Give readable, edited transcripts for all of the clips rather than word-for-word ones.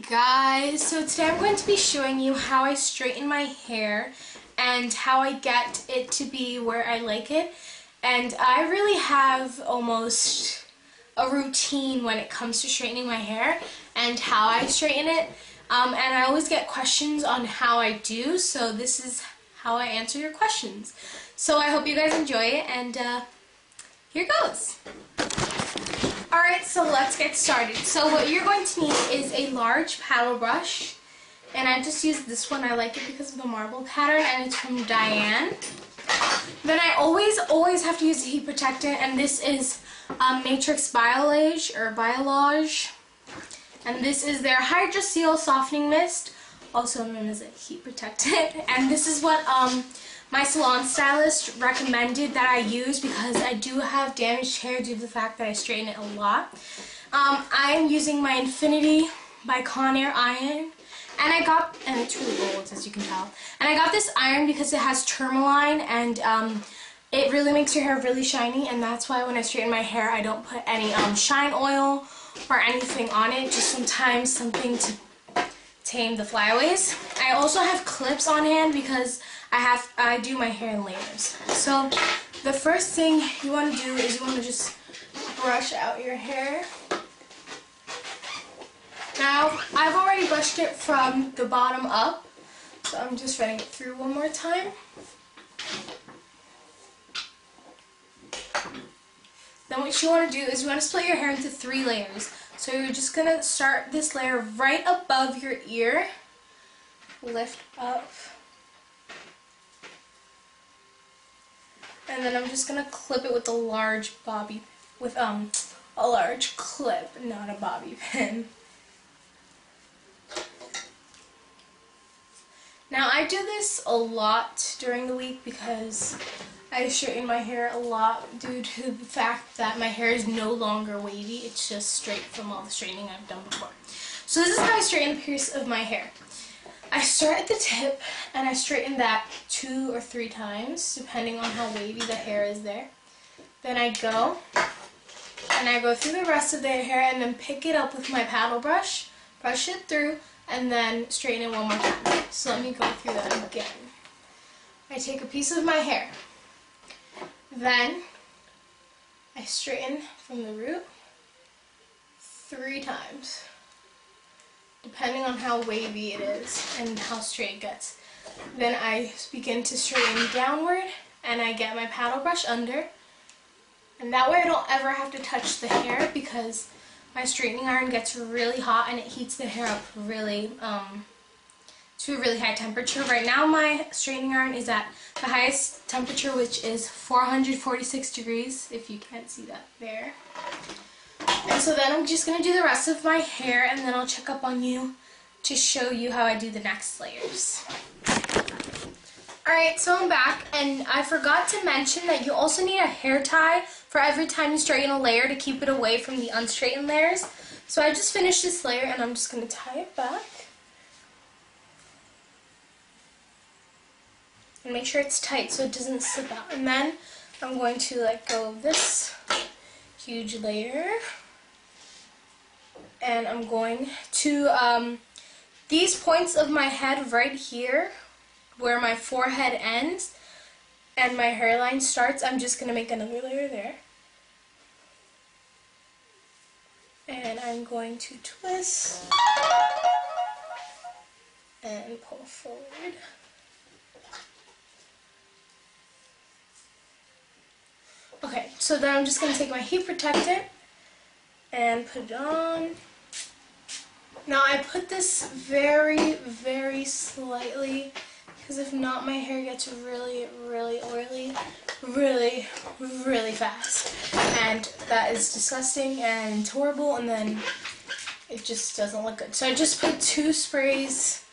Guys, so today I'm going to be showing you how I straighten my hair and how I get it to be where I like it. And I really have almost a routine when it comes to straightening my hair and how I straighten it. And I always get questions on how I do, so this is how I answer your questions. So I hope you guys enjoy it, and here goes. Alright, so let's get started. So what you're going to need is a large paddle brush, and I just used this one. I like it because of the marble pattern, and it's from Diane. Then I always have to use a heat protectant, and this is Matrix Biolage, and this is their Hydra Seal Softening Mist, also known as a heat protectant, and this is what my salon stylist recommended that I use because I do have damaged hair due to the fact that I straighten it a lot. I am using my Infinity by Conair iron, and it's really old, as you can tell. And I got this iron because it has tourmaline, and it really makes your hair really shiny, and that's why when I straighten my hair I don't put any shine oil or anything on it, just sometimes something to tame the flyaways. I also have clips on hand because I do my hair in layers. So the first thing you want to do is you want to just brush out your hair. Now I've already brushed it from the bottom up, so I'm just running it through one more time. Then what you want to do is you want to split your hair into 3 layers. So you're just going to start this layer right above your ear, lift up, and then I'm just going to clip it with a large bobby, with a large clip, not a bobby pin. Now I do this a lot during the week because I straighten my hair a lot due to the fact that my hair is no longer wavy. It's just straight from all the straightening I've done before. So this is how I straighten the piece of my hair. I start at the tip and I straighten that 2 or 3 times depending on how wavy the hair is there. Then I go and I go through the rest of the hair and then pick it up with my paddle brush, brush it through, and then straighten it one more time. So let me go through that again. I take a piece of my hair. Then I straighten from the root 3 times, depending on how wavy it is and how straight it gets. Then I begin to straighten downward, and I get my paddle brush under, and that way I don't ever have to touch the hair because my straightening iron gets really hot and it heats the hair up really to a really high temperature. Right now my straightening iron is at the highest temperature, which is 446 degrees, if you can't see that there. And so then I'm just going to do the rest of my hair, and then I'll check up on you to show you how I do the next layers. Alright, so I'm back, and I forgot to mention that you also need a hair tie for every time you straighten a layer to keep it away from the unstraightened layers. So I just finished this layer, and I'm just going to tie it back. And make sure it's tight so it doesn't slip out. And then I'm going to let go of this huge layer. And I'm going to, these points of my head right here, where my forehead ends and my hairline starts, I'm just going to make another layer there. And I'm going to twist and pull forward. Okay, so then I'm just going to take my heat protectant and put it on. Now I put this very, very slightly because if not my hair gets really, really oily really, really fast. And that is disgusting and horrible, and then it just doesn't look good. So I just put 2 sprays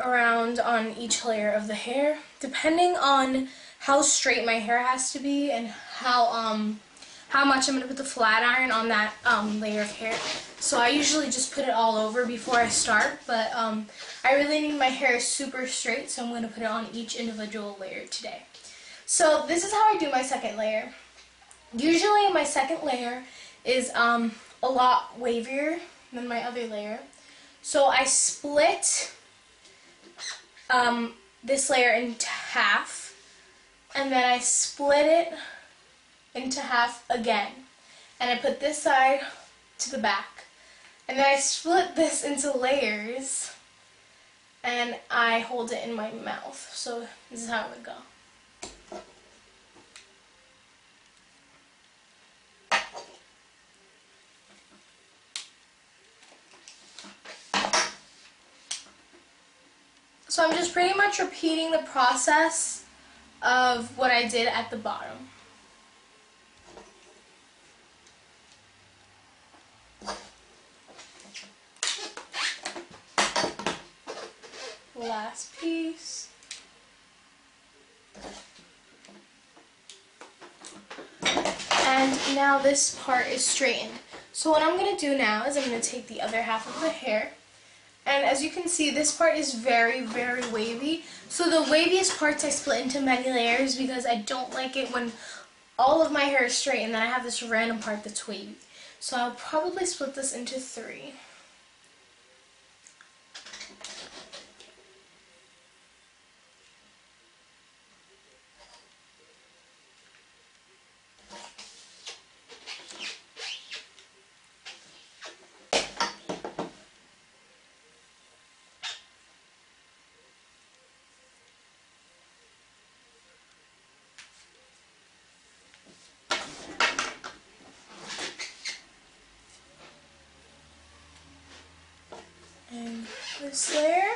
around on each layer of the hair, depending on how straight my hair has to be and how much I'm going to put the flat iron on that layer of hair. So I usually just put it all over before I start, but I really need my hair super straight, so I'm going to put it on each individual layer today. So this is how I do my second layer. Usually my second layer is a lot wavier than my other layer. So I split this layer into half, and then I split it into half again. And I put this side to the back. And then I split this into layers, and I hold it in my mouth. So this is how it would go. So I'm just pretty much repeating the process of what I did at the bottom. Last piece. And now this part is straightened. So what I'm going to do now is I'm going to take the other half of the hair. And as you can see, this part is very, very wavy. So the waviest parts I split into many layers because I don't like it when all of my hair is straight and then I have this random part that's wavy. So I'll probably split this into 3. And this layer.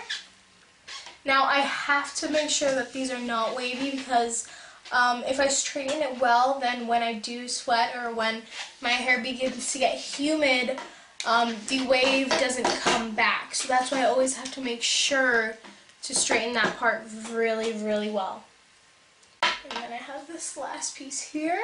Now I have to make sure that these are not wavy because if I straighten it well, then when I do sweat or when my hair begins to get humid, the wave doesn't come back. So that's why I always have to make sure to straighten that part really, really well. And then I have this last piece here.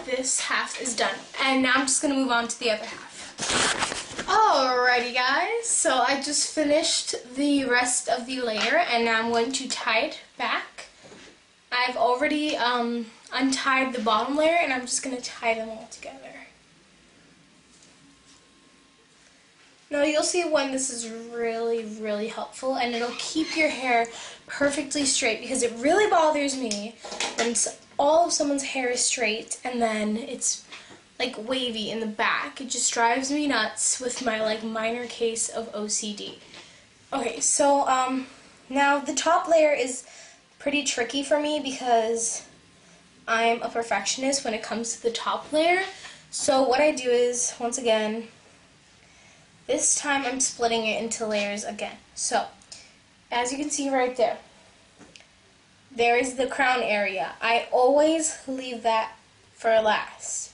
This half is done, and now I'm just going to move on to the other half. Alrighty guys, so I just finished the rest of the layer and now I'm going to tie it back. I've already untied the bottom layer and I'm just going to tie them all together. Now you'll see when this is really, really helpful, and it'll keep your hair perfectly straight because it really bothers me when all of someone's hair is straight and then it's like wavy in the back. It just drives me nuts with my like minor case of OCD. Okay, so now the top layer is pretty tricky for me because I'm a perfectionist when it comes to the top layer. So what I do is, once again, this time I'm splitting it into layers again. So, as you can see right there, there is the crown area. I always leave that for last.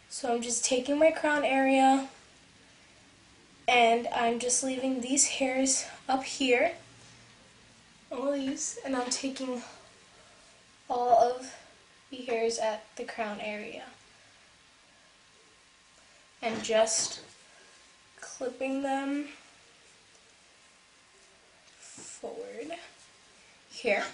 So I'm just taking my crown area and I'm just leaving these hairs up here, all these, and I'm taking all of the hairs at the crown area and just clipping them forward here.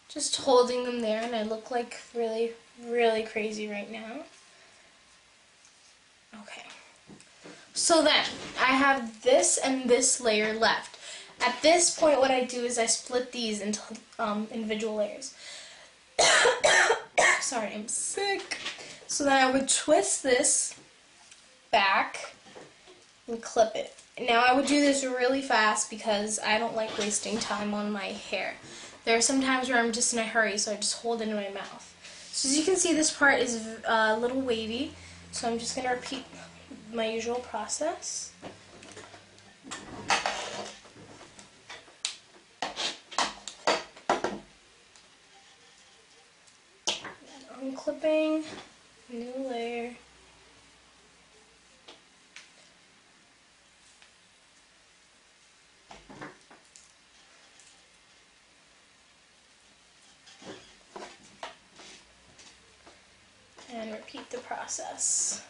Just holding them there, and I look like really, really crazy right now. Okay. So then, I have this and this layer left. At this point, what I do is I split these into individual layers. Sorry, I'm sick. So then I would twist this back and clip it. Now I would do this really fast because I don't like wasting time on my hair. There are some times where I'm just in a hurry, so I just hold it in my mouth. So as you can see, this part is a little wavy, so I'm just going to repeat my usual process. Unclipping, new layer. And repeat the process.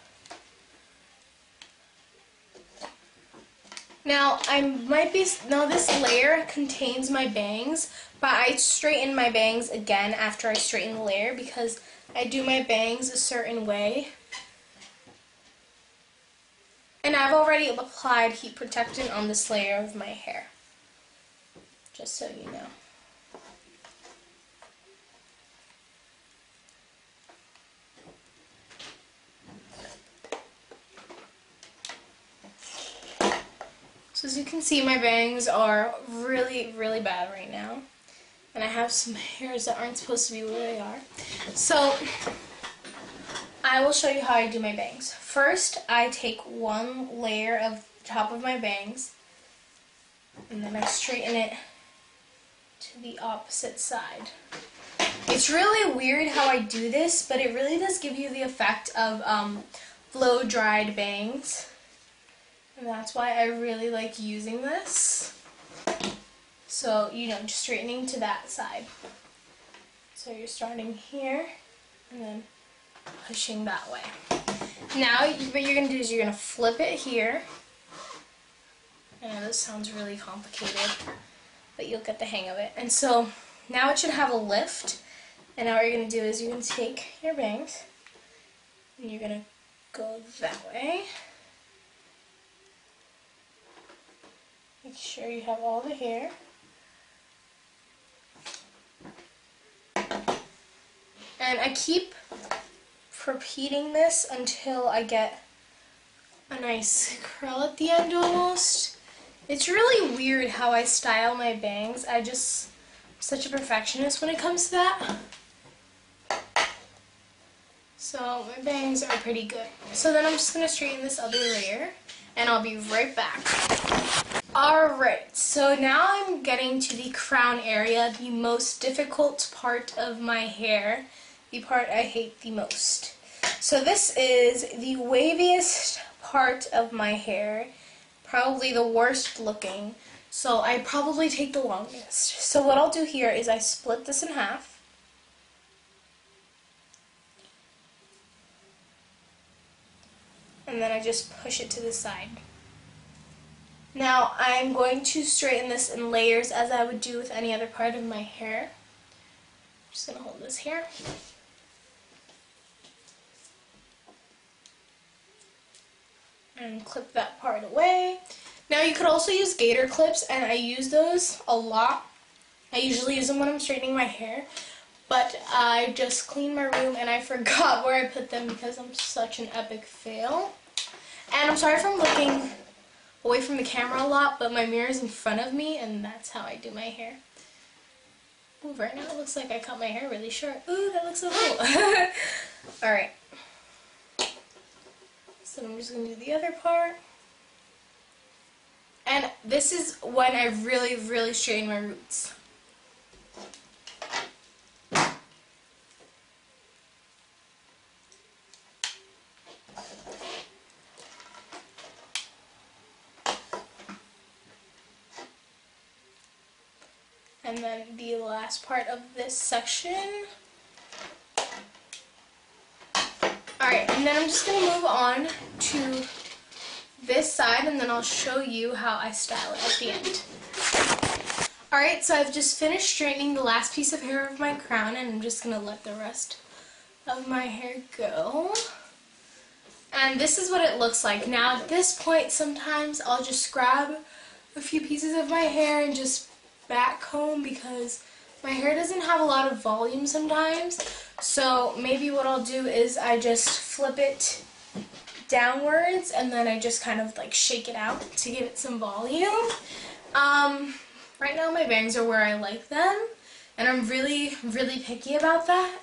Now, this layer contains my bangs, but I straighten my bangs again after I straighten the layer because I do my bangs a certain way. And I've already applied heat protectant on this layer of my hair, just so you know. So as you can see, my bangs are really, really bad right now. And I have some hairs that aren't supposed to be where they are. So I will show you how I do my bangs. First, I take one layer of the top of my bangs, and then I straighten it to the opposite side. It's really weird how I do this, but it really does give you the effect of blow-dried bangs. And that's why I really like using this. So, just straightening to that side. So you're starting here, and then pushing that way. Now, what you're going to do is you're going to flip it here. I know this sounds really complicated, but you'll get the hang of it. And so, now it should have a lift. And now what you're going to do is you're going to take your bangs, and you're going to go that way. Make sure you have all the hair. And I keep repeating this until I get a nice curl at the end almost. It's really weird how I style my bangs. I'm such a perfectionist when it comes to that. So my bangs are pretty good. So then I'm just going to straighten this other layer, and I'll be right back. Alright, so now I'm getting to the crown area, the most difficult part of my hair, the part I hate the most. So this is the waviest part of my hair, probably the worst looking, so I probably take the longest. So what I'll do here is I split this in half. And then I just push it to the side. Now I'm going to straighten this in layers as I would do with any other part of my hair. I'm just going to hold this here. And clip that part away. Now you could also use gator clips, and I use those a lot. I usually use them when I'm straightening my hair. But I just cleaned my room and I forgot where I put them because I'm such an epic fail. And I'm sorry if I'm looking away from the camera a lot, but my mirror is in front of me, and that's how I do my hair. Ooh, right now it looks like I cut my hair really short. Ooh, that looks so cool. Alright. So I'm just going to do the other part. And this is when I really, really straighten my roots. And then the last part of this section. Alright, and then I'm just going to move on to this side, and then I'll show you how I style it at the end. Alright, so I've just finished straightening the last piece of hair of my crown, and I'm just going to let the rest of my hair go. And this is what it looks like. Now at this point, sometimes I'll just grab a few pieces of my hair and just back comb because my hair doesn't have a lot of volume sometimes. So maybe what I'll do is I just flip it downwards and then I just kind of like shake it out to give it some volume. Right now my bangs are where I like them, and I'm really, really picky about that.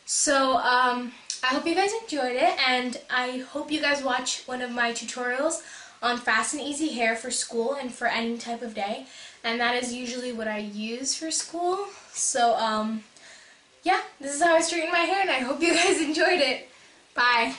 So I hope you guys enjoyed it, and I hope you guys watch one of my tutorials on fast and easy hair for school and for any type of day. And that is usually what I use for school. So, yeah, this is how I straighten my hair, and I hope you guys enjoyed it. Bye.